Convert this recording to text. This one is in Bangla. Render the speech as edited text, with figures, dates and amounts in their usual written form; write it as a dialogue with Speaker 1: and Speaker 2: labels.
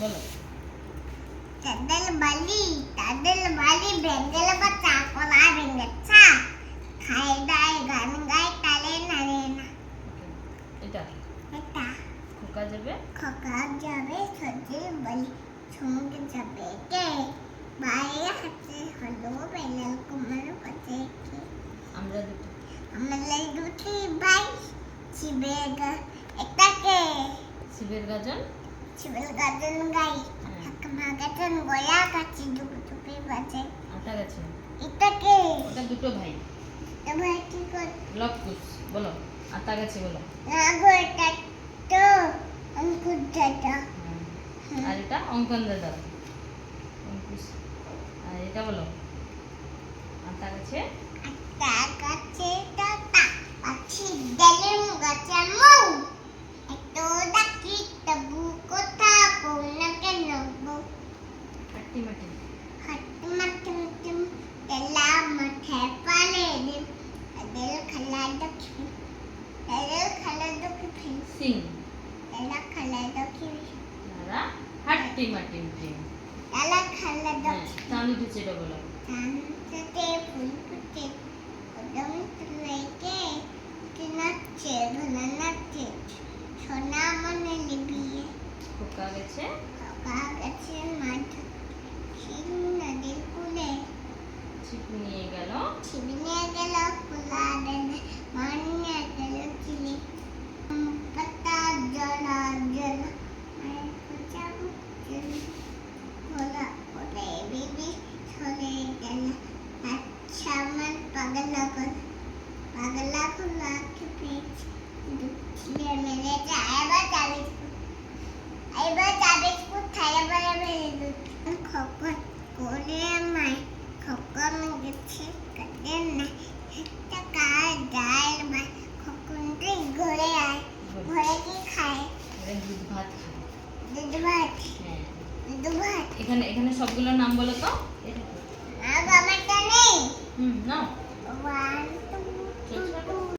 Speaker 1: বলো।
Speaker 2: তাদের বালি বেঙ্গল বাচ্চা কলা বেঙ্গচ্ছা খাই দাই গান গাই তালে নারে না।
Speaker 1: এটা
Speaker 2: এটা
Speaker 1: খোকা যাবে
Speaker 2: সজে বালি সঙ্গে যাবে কে বাইরে হাতে হলো বেলাল কুমার পাতে কে
Speaker 1: আমরা দুটো
Speaker 2: আমাদের দুটি ভাই শিবেগা এটাকে
Speaker 1: শিবের গাজন
Speaker 2: শিবেল গাজন গাই মাগাজন গয়া কাছে দুপুরে বাজে
Speaker 1: আটা গাছে
Speaker 2: এটাকে
Speaker 1: ওটা দুটো ভাই
Speaker 2: ভাই কি কর
Speaker 1: লবকুশ বলো। আটা গাছে বলো।
Speaker 2: নাগরটা তো অঙ্কুর দাদা
Speaker 1: আর এটা অঙ্কন দাদা অঙ্কুশ। আর এটা বলো আটা গাছে
Speaker 2: আটা গাছে টাটা পাখি ডালের গাছে মৌ এত ডাকি তবু কথা কোন কেন গো
Speaker 1: হাট্টি মাটি
Speaker 2: হাট্টি মাটি মুটিম তেলা মাঠে পালে দিম এদের খালা দক্ষি
Speaker 1: সিং
Speaker 2: তেলা খালা দক্ষি
Speaker 1: নারা হাট্টি মাটি উঠে
Speaker 2: তেলা খালা দক্ষি
Speaker 1: চাঁদ উঠেছে এটা বলো।
Speaker 2: চাঁদতে ফুল ফুটে কদম তুলাইকে নাচছে ঘনা নাচছে সোনা মনে লিবিয়ে
Speaker 1: খোকা গেছে
Speaker 2: খোকা গেছে মাঠ ছিপ নদীর কূলে
Speaker 1: ছিপ নিয়ে গেল
Speaker 2: ছিপ নিয়ে গেল খোলা দেনে মান নিয়ে গেল চিলি পাতা জলা জলা মায়ের খোঁজা খোলা খোলে বিবি চলে গেল আচ্ছা আমার পাগলা খোলা খেপেছে দুঃখিলে মেরে যায় এবার যাবে কোথায় এবার খবর করে আমায় খবর গেছে কাদের না একটা কার যায় ভাই খবর ঘরে আয় ঘরে কি খায়
Speaker 1: দুধ ভাত খায়
Speaker 2: দুধ ভাত
Speaker 1: হ্যাঁ
Speaker 2: দুধ ভাত
Speaker 1: এখানে এখানে সবগুলোর নাম বলো তো।
Speaker 2: আমারটা নেই
Speaker 1: নাও
Speaker 2: 1 2 3